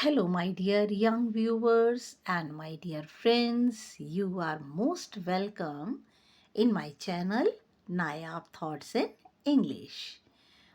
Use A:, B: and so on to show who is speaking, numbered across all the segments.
A: Hello, my dear young viewers and my dear friends. You are most welcome in my channel Nayab thoughts in English.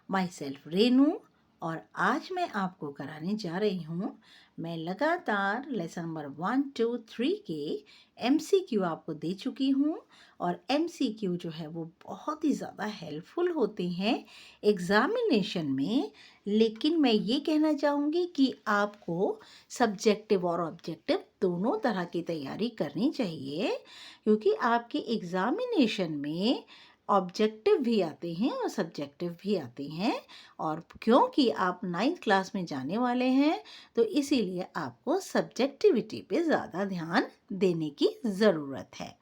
A: My self Renu और आज मैं आपको कराने जा रही हूँ। मैं लगातार लेसन नंबर 1, 2, 3 के MCQ आपको दे चुकी हूँ और MCQ जो है वो बहुत ही ज़्यादा हेल्पफुल होते हैं एग्ज़ामिनेशन में। लेकिन मैं ये कहना चाहूँगी कि आपको सब्जेक्टिव और ऑब्जेक्टिव दोनों तरह की तैयारी करनी चाहिए, क्योंकि आपके एग्ज़ामिनेशन में ऑब्जेक्टिव भी आते हैं और सब्जेक्टिव भी आते हैं। और क्योंकि आप 9th क्लास में जाने वाले हैं तो इसीलिए आपको सब्जेक्टिविटी पे ज़्यादा ध्यान देने की ज़रूरत है।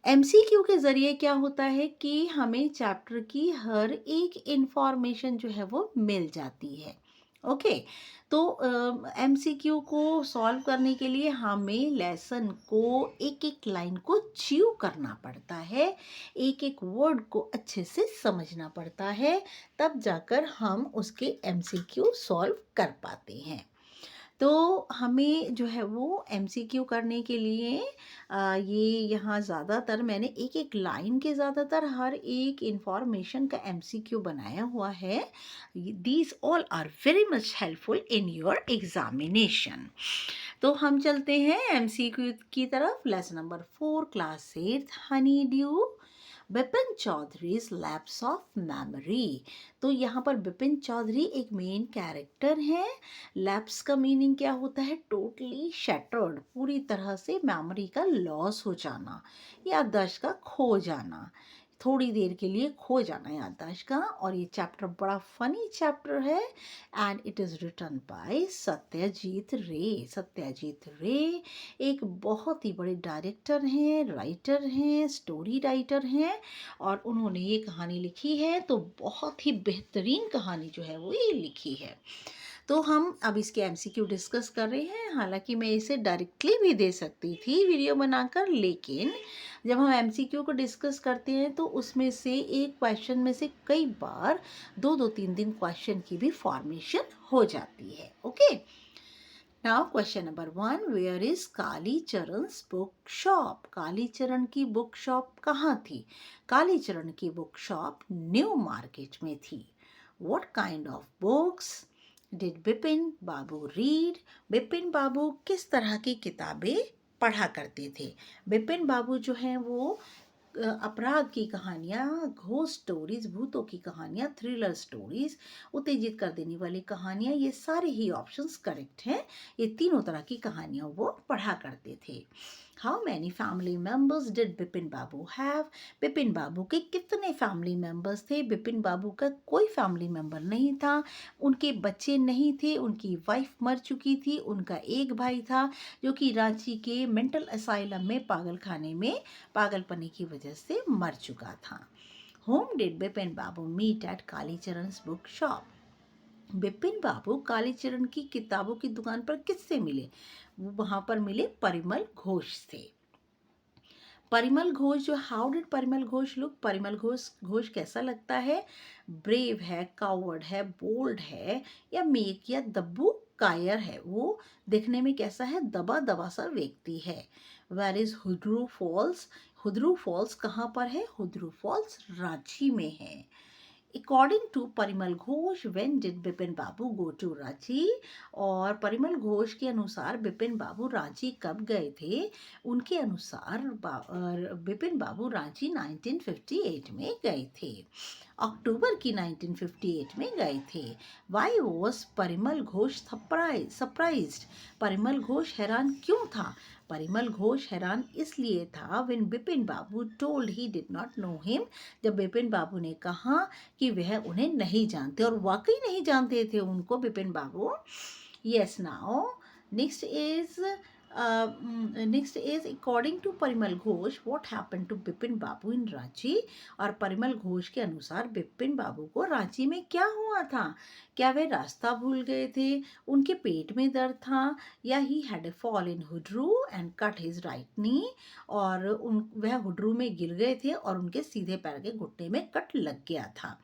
A: MCQ के ज़रिए क्या होता है कि हमें चैप्टर की हर एक इंफॉर्मेशन जो है वो मिल जाती है। ओके, तो MCQ को सॉल्व करने के लिए हमें लेसन को एक एक लाइन को च्यू करना पड़ता है, एक एक वर्ड को अच्छे से समझना पड़ता है, तब जाकर हम उसके MCQ सॉल्व कर पाते हैं। तो हमें जो है वो MCQ करने के लिए ये यहाँ ज़्यादातर मैंने एक एक लाइन के ज़्यादातर हर एक इंफॉर्मेशन का MCQ बनाया हुआ है। These all are very much helpful in your examination. तो हम चलते हैं MCQ की तरफ। Lesson number 4 class 8 Honeydew Bipin Choudhury's lapse of memory. तो यहाँ पर बिपिन चौधरी एक मेन कैरेक्टर है। लैप्स का मीनिंग क्या होता है? टोटली शैटर्ड, पूरी तरह से मेमोरी का लॉस हो जाना, याददाश्त का खो जाना, थोड़ी देर के लिए खो जाना याददाश्त का। और ये चैप्टर बड़ा फनी चैप्टर है and it is written by Satyajit Ray. Satyajit रे एक बहुत ही बड़े डायरेक्टर हैं, राइटर हैं, स्टोरी राइटर हैं और उन्होंने ये कहानी लिखी है। तो बहुत ही बेहतरीन कहानी जो है वो ये लिखी है। तो हम अब इसके MCQ डिस्कस कर रहे हैं। हालांकि मैं इसे डायरेक्टली भी दे सकती थी वीडियो बनाकर, लेकिन जब हम MCQ को डिस्कस करते हैं तो उसमें से एक क्वेश्चन में से कई बार 2-2, 3 दिन क्वेश्चन की भी फॉर्मेशन हो जाती है। Okay, now question number 1, where is Kalicharan's book shop? Kalicharan की बुक शॉप कहाँ थी? कालीचरण की बुक शॉप न्यू मार्केट में थी। What kind of books did Bipin Babu read? Bipin Babu किस तरह की किताबें पढ़ा करते थे? बिपिन बाबू जो हैं वो अपराध की कहानियाँ, घोस्ट स्टोरीज, भूतों की कहानियाँ, थ्रिलर स्टोरीज, उत्तेजित कर देने वाली कहानियाँ, ये सारे ही ऑप्शंस करेक्ट हैं। ये तीनों तरह की कहानियाँ वो पढ़ा करते थे। How many family members did Bipin Babu have? Bipin Babu के कितने फैमिली मेम्बर्स थे? बिपिन बाबू का कोई फैमिली मेम्बर नहीं था, उनके बच्चे नहीं थे, उनकी वाइफ मर चुकी थी, उनका एक भाई था जो कि रांची के मेंटल असाइलम में पागल खाने में पागलपने की वजह से मर चुका था। Whom did Bipin Babu meet at Kalicharan's book shop? Bipin Babu Kalicharan की किताबों की दुकान पर किससे मिले? वो वहां पर मिले परिमल घोष से। परिमल घोष जो, how did Parimal Ghosh look? Parimal Ghosh कैसा लगता है? ब्रेव है, कावर्ड है, बोल्ड है, या मेक या दब्बू कायर है? वो दिखने में कैसा है? दबा दबा सा व्यक्ति है। Where is Hudru Falls? Hudru Falls कहाँ पर है? हुड्रू फॉल्स रांची में है। According to Parimal Ghosh when did Bipin Babu go to Ranchi? और परिमल घोष के अनुसार बिपिन बाबू रांची कब गए थे? उनके अनुसार बिपिन बाबू रांची 1958 में गए थे, अक्टूबर की 1958 में गए थे। Why was Parimal Ghosh surprised? Parimal Ghosh हैरान क्यों था? परिमल घोष हैरान इसलिए था when Bipin Babu told he did not know him, जब बिपिन बाबू ने कहा कि वह उन्हें नहीं जानते, और वाकई नहीं जानते थे उनको Bipin Babu. Yes, now next is according to Parimal Ghosh what happened to Bipin Babu in Ranchi? और परिमल घोष के अनुसार बिपिन बाबू को रांची में क्या हुआ था? क्या वे रास्ता भूल गए थे, उनके पेट में दर्द था, या he had a fall in Hudru and cut his right knee, और वह हुड्रू में गिर गए थे और उनके सीधे पैर के घुटने में कट लग गया था।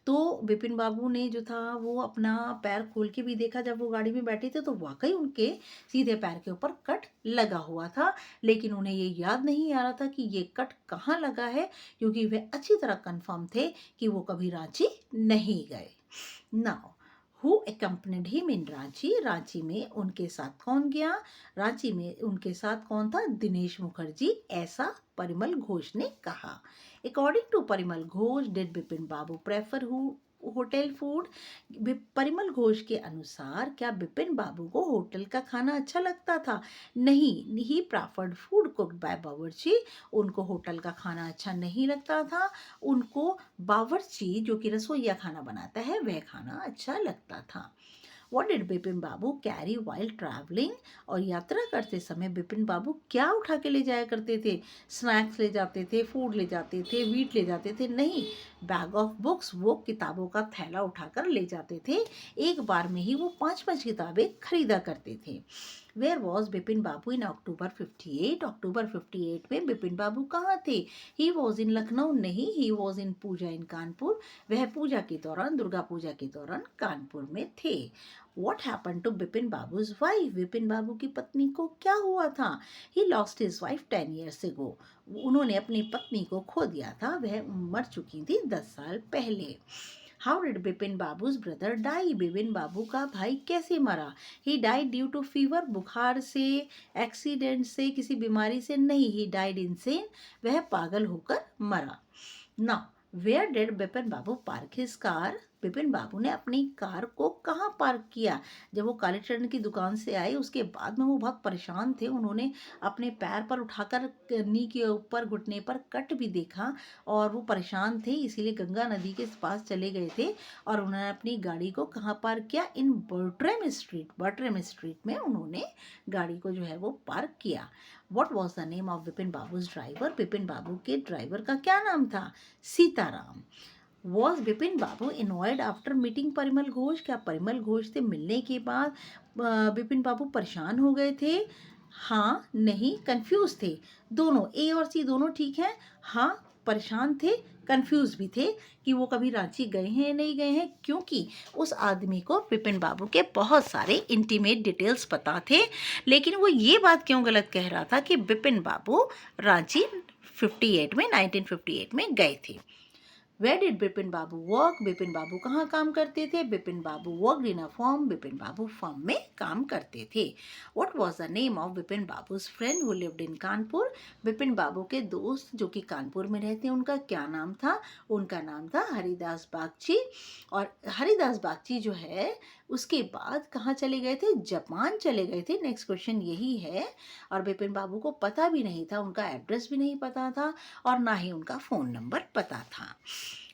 A: तो विपिन बाबू ने जो था वो अपना पैर खोल के भी देखा, जब वो गाड़ी में बैठे थे तो वाकई उनके सीधे पैर के ऊपर कट लगा हुआ था, लेकिन उन्हें ये याद नहीं आ रहा था कि ये कट कहाँ लगा है, क्योंकि वे अच्छी तरह कंफर्म थे कि वो कभी रांची नहीं गए। Now who accompanied him in Ranchi, Ranchi में उनके साथ कौन गया, रांची में उनके साथ कौन था, दिनेश मुखर्जी, ऐसा परिमल घोष ने कहा। According to Parimal Ghosh, did Bipin Babu prefer hotel food, Parimal Ghosh के अनुसार क्या बिपिन बाबू को होटल का खाना अच्छा लगता था, नहीं, ही प्रेफर्ड फूड कुक्ड बाय बावर्ची, उनको होटल का खाना अच्छा नहीं लगता था, उनको बावर्ची जो कि रसोइया खाना बनाता है वह खाना अच्छा लगता था। What did Bipin Babu carry while travelling, और यात्रा करते समय बिपिन बाबू क्या उठा के ले जाया करते थे, स्नैक्स ले जाते थे, फूड ले जाते थे, वीट ले जाते थे, नहीं, बैग ऑफ बुक्स, वो किताबों का थैला उठाकर ले जाते थे, एक बार में ही वो 5-5 किताबें खरीदा करते थे। वेयर वॉज बिपिन बाबू इन अक्टूबर 58, अक्टूबर 58 में बिपिन बाबू कहाँ थे, ही वॉज इन लखनऊ, नहीं, ही वॉज इन पूजा इन कानपुर, वह पूजा के दौरान, दुर्गा पूजा के दौरान कानपुर में थे। What happened to Bipin बाबू's wife, Bipin Babu की पत्नी को क्या हुआ था, he lost his wife 10 years ago, उन्होंने अपनी पत्नी को खो दिया था, वह मर चुकी थी 10 साल पहले। How did Bipin बाबू's brother die, Bipin बाबू का भाई कैसे मरा, he died due to fever, बुखार से, एक्सीडेंट से, किसी बीमारी से, नहीं, he died insane, वह पागल होकर मरा। Now where did Bipin Babu park his car, Bipin Babu ने अपनी कार को कहाँ पार्क किया, जब वो कालीचरण की दुकान से आए उसके बाद में वो बहुत परेशान थे, उन्होंने अपने पैर पर उठाकर नी के ऊपर घुटने पर कट भी देखा और वो परेशान थे, इसीलिए गंगा नदी के पास चले गए थे और उन्होंने अपनी गाड़ी को कहाँ पार्क किया, इन बर्ट्रेम स्ट्रीट, बर्ट्रेम स्ट्रीट में उन्होंने गाड़ी को जो है वो पार्क किया। What was the name of Bipin Babu's driver, Bipin Babu के ड्राइवर का क्या नाम था, Sitaram. Was Bipin Babu annoyed after meeting Parimal Ghosh, क्या परिमल घोष से मिलने के बाद बिपिन बाबू परेशान हो गए थे, हाँ, नहीं, कंफ्यूज थे, दोनों ए और सी दोनों ठीक है, हाँ, परेशान थे, कंफ्यूज भी थे कि वो कभी रांची गए हैं नहीं गए हैं, क्योंकि उस आदमी को बिपिन बाबू के बहुत सारे इंटीमेट डिटेल्स पता थे, लेकिन वो ये बात क्यों गलत कह रहा था कि बिपिन बाबू रांची 1958 में गए थे। Where did Bipin Babu work, Bipin Babu कहाँ काम करते थे, Bipin Babu work in a firm, Bipin Babu firm में काम करते थे। What was the name of Bipin बाबू's friend who lived in Kanpur, Bipin Babu के दोस्त जो कि कानपुर में रहते हैं उनका क्या नाम था, उनका नाम था हरिदास बागची, और हरिदास बागची जो है उसके बाद कहाँ चले गए थे, जापान चले गए थे, नेक्स्ट क्वेश्चन यही है, और बिपिन बाबू को पता भी नहीं था, उनका एड्रेस भी नहीं पता था और ना ही उनका फ़ोन नंबर पता था।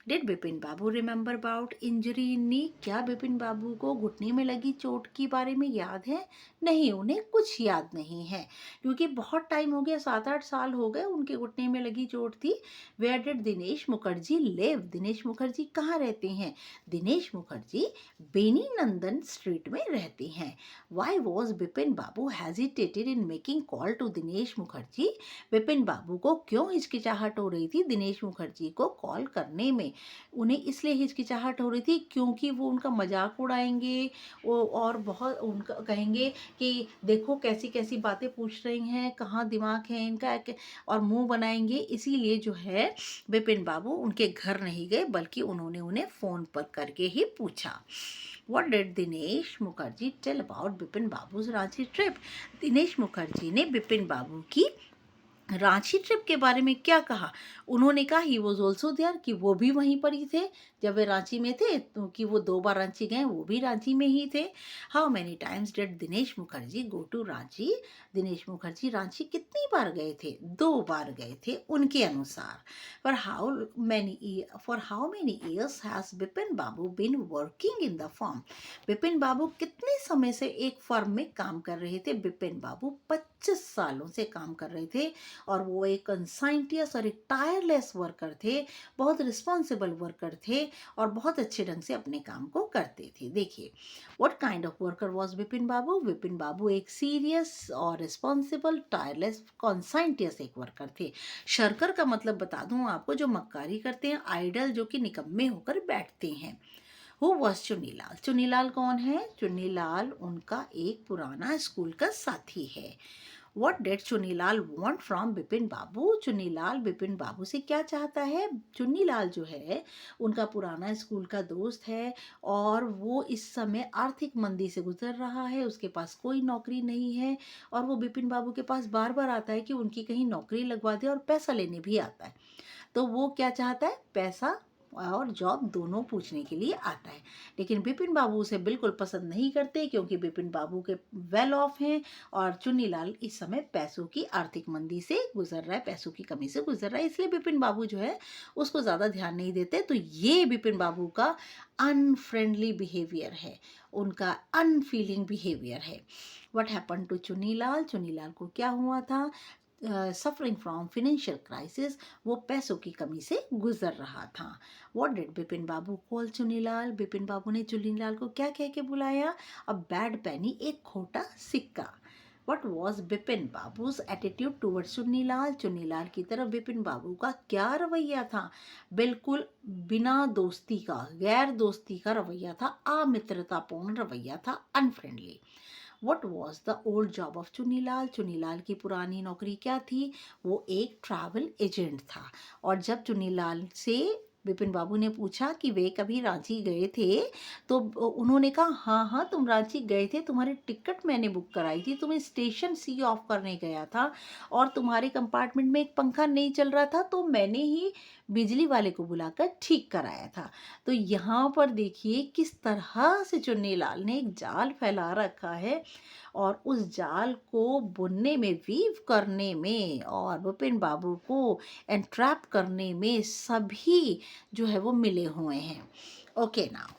A: Did Bipin Babu remember about injury in knee, क्या बिपिन बाबू को घुटने में लगी चोट के बारे में याद है, नहीं, उन्हें कुछ याद नहीं है, क्योंकि बहुत टाइम हो गया, 7-8 साल हो गए उनके घुटने में लगी चोट थी। Where did Dinesh Mukherjee live, Dinesh Mukherjee कहाँ रहते हैं, दिनेश मुखर्जी बेनी नंदन स्ट्रीट में रहते हैं। Why was Bipin Babu hesitated in making call to Dinesh Mukherjee, Bipin Babu को क्यों हिचकिचाहट हो रही थी दिनेश मुखर्जी को कॉल करने में, उन्हें इसलिए हिचकिचाहट हो रही थी क्योंकि वो उनका मजाक उड़ाएंगे और बहुत उनका कहेंगे कि देखो कैसी कैसी बातें पूछ रही हैं, कहाँ दिमाग है इनका, और मुंह बनाएंगे, इसीलिए जो है बिपिन बाबू उनके घर नहीं गए बल्कि उन्होंने उन्हें फ़ोन पर करके ही पूछा। What did Dinesh Mukherjee tell about Bipin Babu's Ranchi trip, Dinesh Mukherjee ने बिपिन बाबू की रांची ट्रिप के बारे में क्या कहा, उन्होंने कहा ही वॉज ऑल्सो देयर, कि वो भी वहीं पर ही थे जब वे रांची में थे, तो कि वो 2 बार रांची गए, वो भी रांची में ही थे। How many times did Dinesh Mukherjee go to Ranchi, Dinesh Mukherjee Ranchi कितनी बार गए थे, 2 बार गए थे उनके अनुसार। For how many years has Bipin Babu been working in the firm, Bipin Babu कितने समय से एक फर्म में काम कर रहे थे, बिपिन बाबू 25 सालों से काम कर रहे थे, और वो एक कंसाइंटियस और एक टायरलेस वर्कर थे, बहुत रिस्पॉन्सिबल वर्कर थे और बहुत अच्छे ढंग से अपने काम को करते थे। देखिए, what kind of worker was Vipin Babu? Vipin Babu एक सीरियस और रिस्पॉन्सिबल टायरलेस कॉन्साइंटियस एक वर्कर थे। शर्कर का मतलब बता दूं आपको, जो मक्कारी करते हैं, आइडल जो कि निकम्मे होकर बैठते हैं। Who was Chunnilal? चुन्नीलाल कौन है? चुन्नीलाल उनका एक पुराना स्कूल का साथी है। What did Chunnilal want from Bipin Babu? Chunnilal Bipin Babu से क्या चाहता है? चुन्नीलाल जो है उनका पुराना स्कूल का दोस्त है और वो इस समय आर्थिक मंदी से गुजर रहा है, उसके पास कोई नौकरी नहीं है और वो बिपिन बाबू के पास बार बार आता है कि उनकी कहीं नौकरी लगवा दे और पैसा लेने भी आता है। तो वो क्या चाहता है? पैसा और जॉब दोनों पूछने के लिए आता है। लेकिन बिपिन बाबू उसे बिल्कुल पसंद नहीं करते क्योंकि बिपिन बाबू के वेल ऑफ हैं और चुन्नीलाल इस समय पैसों की आर्थिक मंदी से गुजर रहा है, पैसों की कमी से गुजर रहा है, इसलिए बिपिन बाबू जो है उसको ज़्यादा ध्यान नहीं देते। तो ये बिपिन बाबू का अनफ्रेंडली बिहेवियर है, उनका अनफीलिंग बिहेवियर है। What happen to Chunnilal? Chunnilal को क्या हुआ था? सफरिंग फ्रॉम फिनेंशियल क्राइसिस, वो पैसों की कमी से गुजर रहा था। What did Bipin Babu call Chunnilal? Bipin Babu ने चुन्नीलाल को क्या कह के बुलाया? अ बैड पेनी, एक खोटा सिक्का। What was Bipin babus attitude towards Chunnilal? Chunnilal की तरफ बिपिन बाबू का क्या रवैया था? बिल्कुल बिना दोस्ती का, गैर दोस्ती का रवैया था, अमित्रतापूर्ण रवैया था, unfriendly. What was the old job of Chunnilal? Chunnilal की पुरानी नौकरी क्या थी? वो एक ट्रैवल एजेंट था। और जब चुन्नीलाल से बिपिन बाबू ने पूछा कि वे कभी रांची गए थे, तो उन्होंने कहा हाँ हाँ तुम रांची गए थे, तुम्हारी टिकट मैंने बुक कराई थी, तुम्हें स्टेशन सी ऑफ करने गया था और तुम्हारे कंपार्टमेंट में एक पंखा नहीं चल रहा था तो मैंने ही बिजली वाले को बुलाकर ठीक कराया था। तो यहाँ पर देखिए किस तरह से चुन्नीलाल ने एक जाल फैला रखा है और उस जाल को बुनने में, वीव करने में और विपिन बाबू को एंट्रैप करने में सभी जो है वो मिले हुए हैं। Okay now,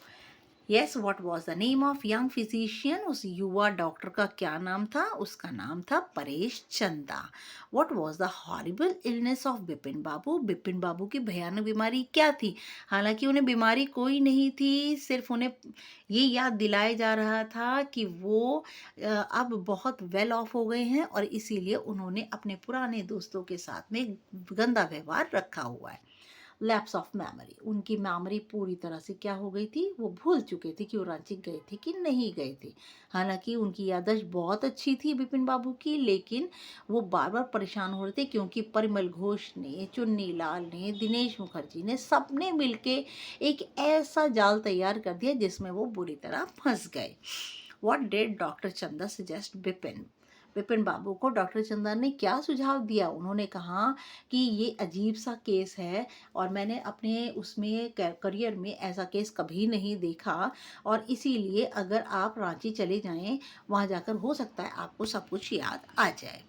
A: yes, what was the name of young physician? उस युवा डॉक्टर का क्या नाम था? उसका नाम था Paresh Chanda. What was the horrible illness of Bipin Babu? Bipin Babu की भयानक बीमारी क्या थी? हालांकि उन्हें बीमारी कोई नहीं थी, सिर्फ उन्हें ये याद दिलाया जा रहा था कि वो अब बहुत वेल ऑफ हो गए हैं और इसीलिए उन्होंने अपने पुराने दोस्तों के साथ में गंदा व्यवहार रखा हुआ है। लैप्स ऑफ मेमोरी, उनकी मेमोरी पूरी तरह से क्या हो गई थी? वो भूल चुके थे कि वो रांची गए थे कि नहीं गए थे। हालांकि उनकी याददाश्त बहुत अच्छी थी बिपिन बाबू की, लेकिन वो बार बार परेशान हो रहे थे क्योंकि परिमल घोष ने, चुन्नीलाल ने, दिनेश मुखर्जी ने, सबने मिलके एक ऐसा जाल तैयार कर दिया जिसमें वो बुरी तरह फंस गए। व्हाट डिड डॉक्टर चंदा सजेस्ट बिपिन? विपिन बाबू को डॉक्टर चंदा ने क्या सुझाव दिया? उन्होंने कहा कि ये अजीब सा केस है और मैंने अपने उसमें करियर में ऐसा केस कभी नहीं देखा और इसीलिए अगर आप रांची चले जाएं, वहाँ जाकर हो सकता है आपको सब कुछ याद आ जाए।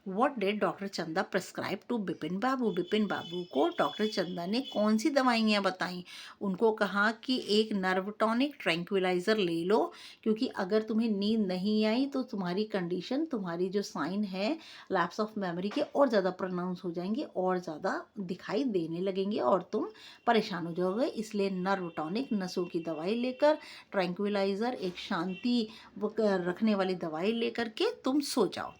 A: व्हाट डिड डॉक्टर चंदा प्रिस्क्राइब टू बिपिन बाबू? बिपिन बाबू को डॉक्टर चंदा ने कौन सी दवाइयाँ बताई? उनको कहा कि एक नर्व टॉनिक, ट्रैंक्विलाइजर ले लो क्योंकि अगर तुम्हें नींद नहीं आई तो तुम्हारी कंडीशन, तुम्हारी जो साइन है लैप्स ऑफ मेमोरी के और ज़्यादा प्रोनाउंस हो जाएंगे और ज़्यादा दिखाई देने लगेंगे और तुम परेशान हो जाओगे। इसलिए नर्व टॉनिक, नसों की दवाई लेकर, ट्रैंक्विलाइजर, एक शांति रखने वाली दवाई लेकर के तुम सो जाओ।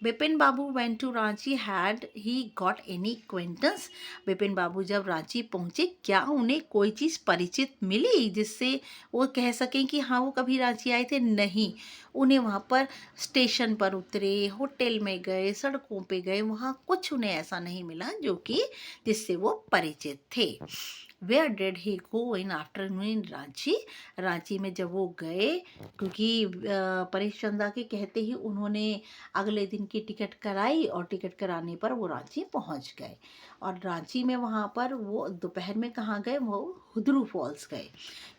A: Bipin Babu went to Ranchi, had he got any acquaintance? Bipin Babu जब रांची पहुंचे, क्या उन्हें कोई चीज़ परिचित मिली जिससे वो कह सकें कि हाँ वो कभी रांची आए थे? नहीं, उन्हें वहाँ पर स्टेशन पर उतरे, होटल में गए, सड़कों पे गए, वहाँ कुछ उन्हें ऐसा नहीं मिला जो कि जिससे वो परिचित थे। Where did he go in afternoon in Ranchi? Ranchi में जब वो गए, क्योंकि परेश चंदा के कहते ही उन्होंने अगले दिन की टिकट कराई और टिकट कराने पर वो रांची पहुंच गए और रांची में वहाँ पर वो दोपहर में कहाँ गए? वो हुदरू फॉल्स गए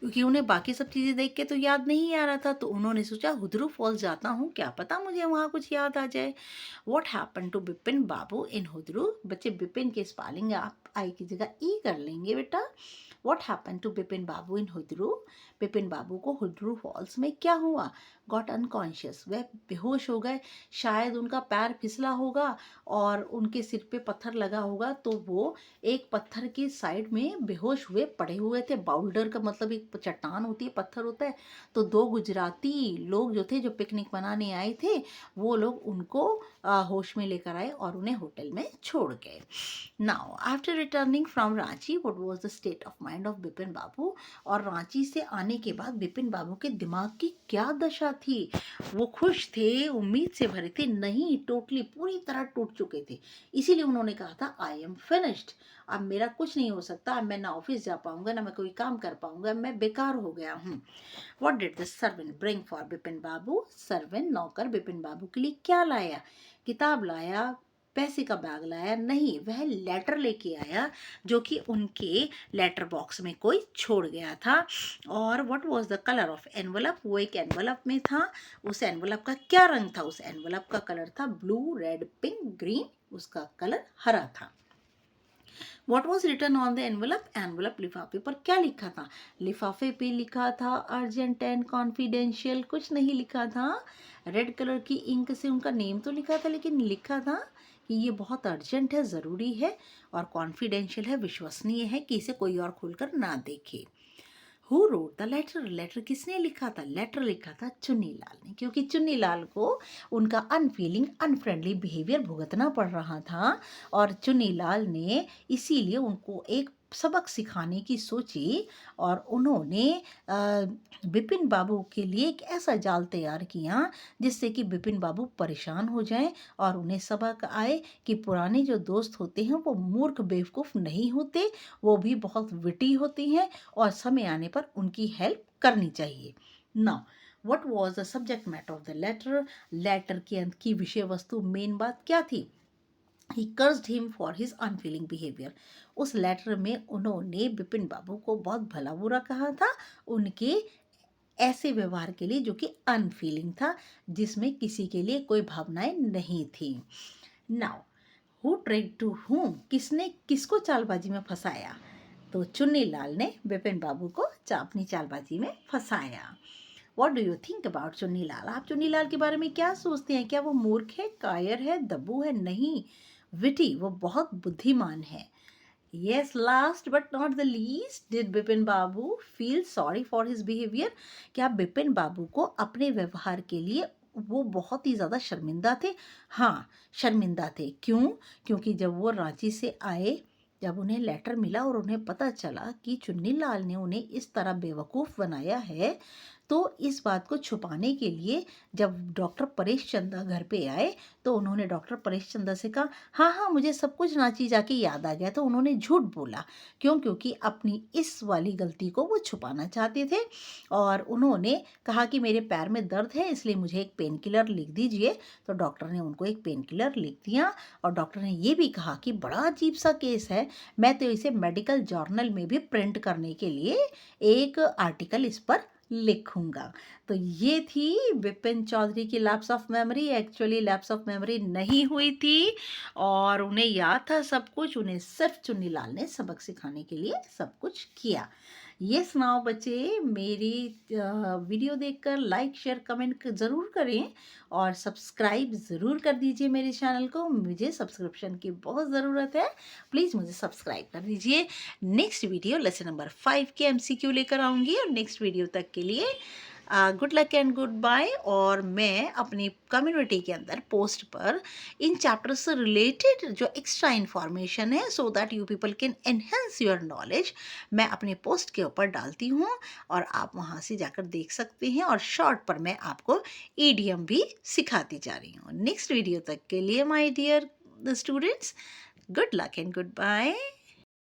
A: क्योंकि उन्हें बाकी सब चीज़ें देख के तो याद नहीं आ रहा था, तो उन्होंने सोचा हुदरू फॉल्स जाता हूँ, क्या पता मुझे वहाँ कुछ याद आ जाए। What happen to Bipin Babu इन हुदरू? बच्चे बिपिन के स्पेलिंग आप आई की जगह ई कर लेंगे बेटा। What happen to Bipin Babu इन हुदरू? बिपिन बाबू को हुड्रू फॉल्स में क्या हुआ? गॉट अनकॉन्शियस, वह बेहोश हो गए। शायद उनका पैर फिसला होगा और उनके सिर पे पत्थर लगा होगा, तो वो एक पत्थर की साइड में बेहोश हुए पड़े हुए थे। बाउल्डर का मतलब एक चट्टान होती है, पत्थर होता है। तो दो गुजराती लोग जो थे, जो पिकनिक मनाने आए थे, वो लोग उनको होश में लेकर आए और उन्हें होटल में छोड़ गए। Now after returning from Ranchi, what was the state of mind of Bipin Babu? और रांची से आने के बाद बिपिन बाबू के दिमाग की क्या दशा थी? वो खुश थे, उम्मीद से भरे थे? नहीं, टोटली पूरी तरह टूट चुके थे। इसीलिए उन्होंने कहा था आई एम फिनिश्ड, अब मेरा कुछ नहीं हो सकता, अब मैं ना ऑफिस जा पाऊंगा, ना मैं कोई काम कर पाऊंगा, मैं बेकार हो गया हूँ। What did the servant bring for Bipin Babu? Servant, नौकर, बिपिन बाबू के लिए क्या लाया? किताब लाया? पैसे का बैग लाया? नहीं, वह लेटर लेके आया जो कि उनके लेटर बॉक्स में कोई छोड़ गया था। और what was the colour of envelope? वो एक एनवलप में था। उस एनवलप का क्या रंग था? उस एनवलप का कलर था ब्लू, रेड, पिंक, ग्रीन, उसका कलर हरा था। What was written on the envelope? Envelope लिफाफे पर क्या लिखा था? लिफाफे पे लिखा था अर्जेंट एंड कॉन्फिडेंशियल, कुछ नहीं लिखा था। रेड कलर की इंक से उनका नेम तो लिखा था, लेकिन लिखा था कि ये बहुत अर्जेंट है, ज़रूरी है, और कॉन्फिडेंशियल है, विश्वसनीय है, कि इसे कोई और खोलकर ना देखे। Who wrote the letter? Letter किसने लिखा था? लेटर लिखा था चुन्नीलाल ने, क्योंकि चुन्नीलाल को उनका अनफीलिंग, अनफ्रेंडली बिहेवियर भुगतना पड़ रहा था, और चुन्नीलाल ने इसीलिए उनको एक सबक सिखाने की सोची, और उन्होंने बिपिन बाबू के लिए एक ऐसा जाल तैयार किया जिससे कि बिपिन बाबू परेशान हो जाएं और उन्हें सबक आए कि पुराने जो दोस्त होते हैं वो मूर्ख बेवकूफ़ नहीं होते, वो भी बहुत विटी होती हैं, और समय आने पर उनकी हेल्प करनी चाहिए। Now what was the subject matter of the letter? Letter के अंत की विषय वस्तु, मेन बात क्या थी? He cursed him for his unfeeling behaviour. उस लेटर में उन्होंने बिपिन बाबू को बहुत भला बुरा कहा था, उनके ऐसे व्यवहार के लिए जो कि अनफीलिंग था, जिसमें किसी के लिए कोई भावनाएं नहीं थी। Now who tricked to whom? किसने किसको चालबाजी में फंसाया? तो चुन्नीलाल ने बिपिन बाबू को अपनी चालबाजी में फंसाया। What do you think about Chunnilal? आप चुन्नीलाल के बारे में क्या सोचते हैं? क्या वो मूर्ख है, कायर है, दब्बू है? नहीं, विटी, वो बहुत बुद्धिमान है। Yes, last but not the least, did Bipin Babu feel sorry for his behavior? क्या बिपिन बाबू को अपने व्यवहार के लिए वो बहुत ही ज़्यादा शर्मिंदा थे? हाँ, शर्मिंदा थे। क्यों? क्योंकि जब वो रांची से आए, जब उन्हें लेटर मिला और उन्हें पता चला कि चुन्नीलाल ने उन्हें इस तरह बेवकूफ़ बनाया है, तो इस बात को छुपाने के लिए जब डॉक्टर परेश चंदा घर पे आए, तो उन्होंने डॉक्टर परेश चंदा से कहा, हाँ हाँ, मुझे सब कुछ रांची जाके याद आ गया। तो उन्होंने झूठ बोला। क्यों? क्योंकि अपनी इस वाली गलती को वो छुपाना चाहते थे, और उन्होंने कहा कि मेरे पैर में दर्द है, इसलिए मुझे एक पेन किलर लिख दीजिए। तो डॉक्टर ने उनको एक पेन किलर लिख दिया, और डॉक्टर ने ये भी कहा कि बड़ा अजीब सा केस है, मैं तो इसे मेडिकल जर्नल में भी प्रिंट करने के लिए एक आर्टिकल इस पर लिखूंगा। तो ये थी बिपिन चौधरी की lapse of memory. Actually lapse of memory नहीं हुई थी, और उन्हें याद था सब कुछ, उन्हें सिर्फ चुन्नीलाल ने सबक सिखाने के लिए सब कुछ किया। ये सुनाओ बच्चे, मेरी वीडियो देखकर लाइक, शेयर, कमेंट ज़रूर करें, और सब्सक्राइब ज़रूर कर दीजिए मेरे चैनल को। मुझे सब्सक्रिप्शन की बहुत ज़रूरत है, प्लीज़ मुझे सब्सक्राइब कर दीजिए। नेक्स्ट वीडियो लेसन नंबर 5 के MCQ लेकर आऊँगी, और नेक्स्ट वीडियो तक के लिए good luck and good bye. और मैं अपनी कम्युनिटी के अंदर पोस्ट पर इन चैप्टर्स से रिलेटेड जो एक्स्ट्रा इन्फॉर्मेशन है, so that you people can enhance your knowledge, मैं अपने पोस्ट के ऊपर डालती हूँ, और आप वहाँ से जाकर देख सकते हैं। और शॉर्ट पर मैं आपको ईडियम भी सिखाती जा रही हूँ। नेक्स्ट वीडियो तक के लिए my dear students, good luck and good bye.